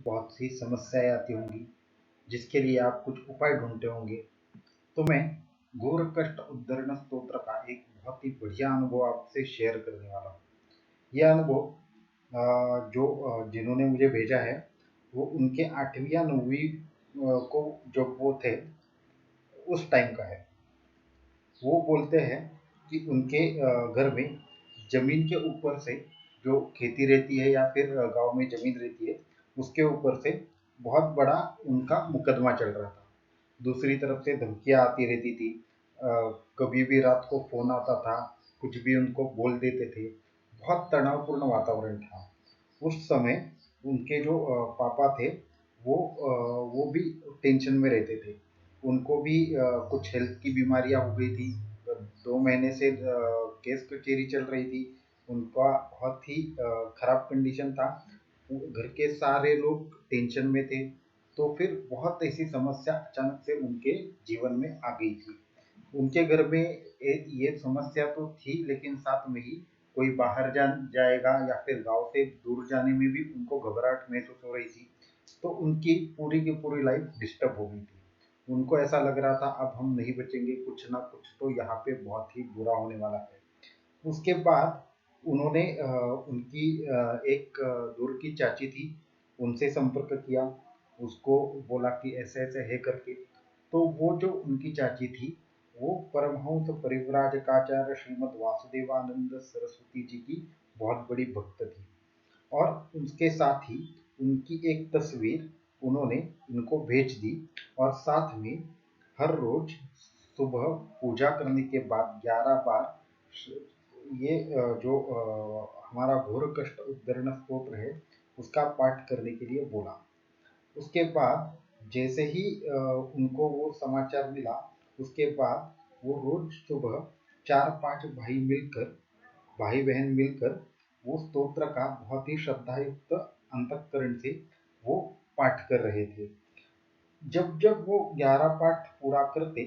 बहुत सी समस्याएं आती होंगी जिसके लिए आप कुछ उपाय ढूंढते होंगे। तो मैं घोर कष्ट उद्धरण स्तोत्र का एक बहुत ही बढ़िया अनुभव आपसे शेयर करने वाला हूँ। यह अनुभव जो जिन्होंने मुझे भेजा है वो उनके 8वीं या 9वीं को जब वो थे उस टाइम का है। वो बोलते हैं कि उनके घर में जमीन के ऊपर से जो खेती रहती है या फिर गांव में जमीन रहती है उसके ऊपर से बहुत बड़ा उनका मुकदमा चल रहा था। दूसरी तरफ से धमकियां आती रहती थी। अ, कभी भी रात को फोन आता था, कुछ भी उनको बोल देते थे। बहुत तनावपूर्ण वातावरण था उस समय। उनके जो पापा थे वो भी टेंशन में रहते थे। उनको भी कुछ हेल्थ की बीमारियां हो गई थी। 2 महीने से केस कचेरी चल रही थी। उनका बहुत ही खराब कंडीशन था। घर के सारे लोग टेंशन में थे। तो फिर बहुत ऐसी समस्या अचानक से उनके जीवन में आ गई थी। उनके घर में ये समस्या तो थी, लेकिन साथ में ही कोई बाहर जाएगा या फिर गांव से दूर जाने में भी उनको घबराहट महसूस हो रही थी। तो उनकी पूरी की पूरी लाइफ डिस्टर्ब हो गई थी। उनको ऐसा लग रहा था अब हम नहीं बचेंगे, कुछ ना कुछ तो यहाँ पे बहुत ही बुरा होने वाला है। उसके बाद उन्होंने उनकी एक दूर की चाची थी, उनसे संपर्क किया। उसको बोला कि ऐसे ऐसे है करके। तो वो जो उनकी चाची थी वो परमहंस परिव्राजकाचार्य श्रीमद वासुदेवानंद सरस्वती जी की बहुत बड़ी भक्त थी। और उसके साथ ही उनकी एक तस्वीर उन्होंने इनको भेज दी। और साथ में हर रोज सुबह पूजा करने के बाद 11 बार ये जो हमारा घोर कष्ट उद्धरण स्तोत्र है उसका पाठ करने के लिए बोला। उसके बाद जैसे ही उनको वो समाचार मिला, उसके बाद वो रोज सुबह 4-5 भाई बहन मिलकर वो स्तोत्र का बहुत ही श्रद्धायुक्त अंतःकरण से वो पाठ कर रहे थे। जब जब वो 11 पाठ पूरा करते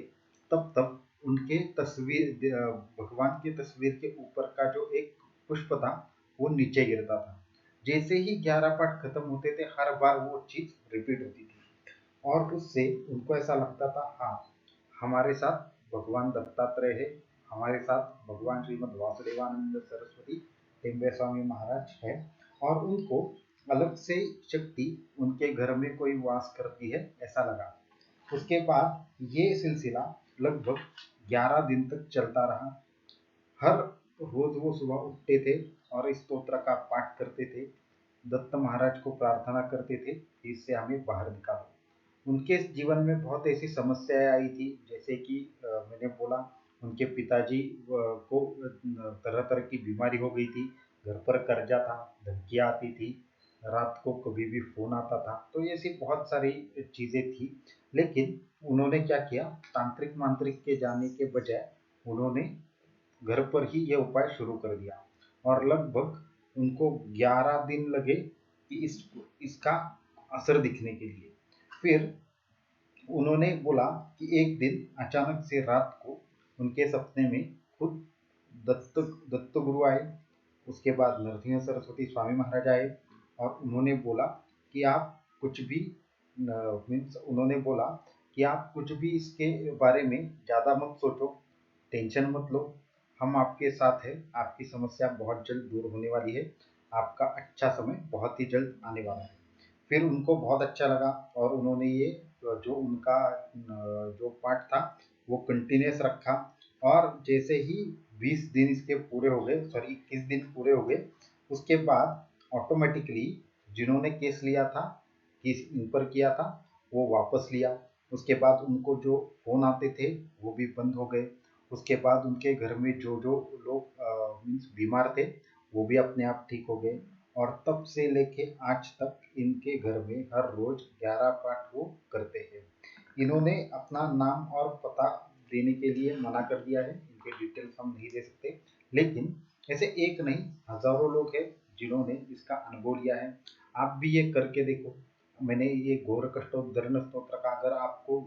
तब तब उनके भगवान की तस्वीर के ऊपर का जो एक पुष्प था वो नीचे गिरता था। जैसे ही 11 पाठ खत्म होते थे हर बार वो चीज रिपीट होती थी। और उससे उनको ऐसा लगता था, हाँ, हमारे साथ भगवान दत्तात्रेय है, हमारे साथ भगवान श्रीमद वासुदेवानंद सरस्वती टेम्बे स्वामी महाराज है। और उनको अलग से शक्ति उनके घर में कोई वास करती है ऐसा लगा। उसके बाद ये सिलसिला लगभग 11 दिन तक चलता रहा। हर रोज वो सुबह उठते थे और इस स्तोत्र का पाठ करते थे। दत्त महाराज को प्रार्थना करते थे कि इससे हमें बाहर निकालो। उनके जीवन में बहुत ऐसी समस्याएं आई थी, जैसे कि मैंने बोला उनके पिताजी को तरह तरह की बीमारी हो गई थी। घर पर कर्जा था, धमकियां आती थी, रात को कभी भी फोन आता था। तो ये ऐसी बहुत सारी चीजें थी। लेकिन उन्होंने क्या किया, तांत्रिक मांत्रिक के जाने के बजाय उन्होंने घर पर ही यह उपाय शुरू कर दिया। और लगभग उनको 11 दिन लगे कि इसका असर दिखने के लिए। फिर उन्होंने बोला कि एक दिन अचानक से रात को उनके सपने में खुद दत्त दत्त गुरु आए। उसके बाद नरसिंह सरस्वती स्वामी महाराज आए और उन्होंने बोला कि आप कुछ भी मीन्स उन्होंने बोला कि आप कुछ भी इसके बारे में ज़्यादा मत सोचो, टेंशन मत लो, हम आपके साथ हैं, आपकी समस्या बहुत जल्द दूर होने वाली है, आपका अच्छा समय बहुत ही जल्द आने वाला है। फिर उनको बहुत अच्छा लगा और उन्होंने ये जो उनका जो पाठ था वो कंटिन्यूस रखा। और जैसे ही 20 दिन इसके पूरे हो गए, सॉरी 21 दिन पूरे हो गए, उसके बाद ऑटोमेटिकली जिन्होंने केस लिया था, केस इन पर किया था, वो वापस लिया। उसके बाद उनको जो फोन आते थे वो भी बंद हो गए। उसके बाद उनके घर में जो जो लोग मीन्स बीमार थे वो भी अपने आप ठीक हो गए। और तब से लेके आज तक इनके घर में हर रोज 11 पाठ वो करते हैं। इन्होंने अपना नाम और पता देने के लिए मना कर दिया है, इनके डिटेल्स हम नहीं दे सकते। लेकिन ऐसे एक नहीं, हजारों लोग हैं जिन्होंने इसका अनुभव लिया है। आप भी ये करके देखो। मैंने ये घोर कष्टोद्धरण स्तोत्र का अगर आपको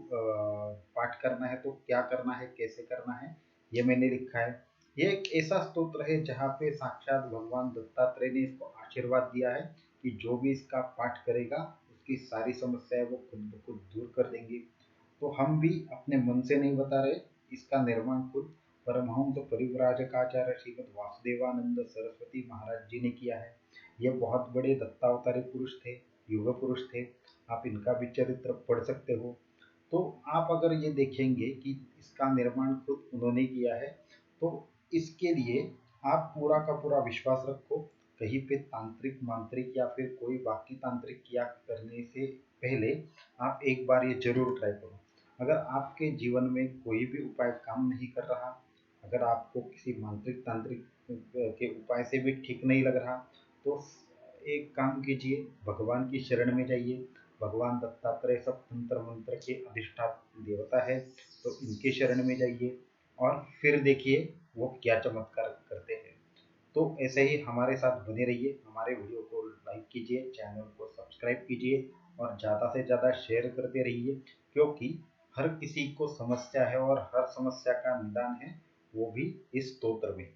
पाठ करना है तो क्या करना है, कैसे करना है, ये मैंने लिखा है। ये एक ऐसा स्तोत्र है जहाँ पे साक्षात भगवान दत्तात्रेय ने इसको आशीर्वाद दिया है कि जो भी इसका पाठ करेगा उसकी आपकी सारी समस्याएं वो खुद ब खुद दूर कर देंगे। तो हम भी अपने मन से नहीं बता रहे, इसका निर्माण खुद परमहंस परिव्राजकाचार्य श्रीमद वासुदेवानंद सरस्वती महाराज जी ने किया है। ये बहुत बड़े दत्तावतारी पुरुष थे, युग पुरुष थे। आप इनका भी चरित्र पढ़ सकते हो। तो आप अगर ये देखेंगे कि इसका निर्माण खुद उन्होंने किया है, तो इसके लिए आप पूरा का पूरा विश्वास रखो। कहीं पे तांत्रिक मांत्रिक या फिर कोई बाकी तांत्रिक क्रिया करने से पहले आप एक बार ये जरूर ट्राई करो। अगर आपके जीवन में कोई भी उपाय काम नहीं कर रहा, अगर आपको किसी मांत्रिक तांत्रिक के उपाय से भी ठीक नहीं लग रहा, तो एक काम कीजिए, भगवान की शरण में जाइए। भगवान दत्तात्रेय सब तंत्र मंत्र के अधिष्ठाता देवता है, तो इनके शरण में जाइए और फिर देखिए वो क्या चमत्कार करते हैं। तो ऐसे ही हमारे साथ बने रहिए, हमारे वीडियो को लाइक कीजिए, चैनल को सब्सक्राइब कीजिए और ज़्यादा से ज़्यादा शेयर करते रहिए, क्योंकि हर किसी को समस्या है और हर समस्या का निदान है, वो भी इस स्तोत्र में।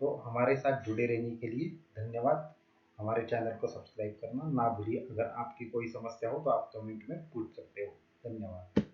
तो हमारे साथ जुड़े रहने के लिए धन्यवाद। हमारे चैनल को सब्सक्राइब करना ना भूलिए। अगर आपकी कोई समस्या हो तो आप कमेंट में पूछ सकते हो। धन्यवाद।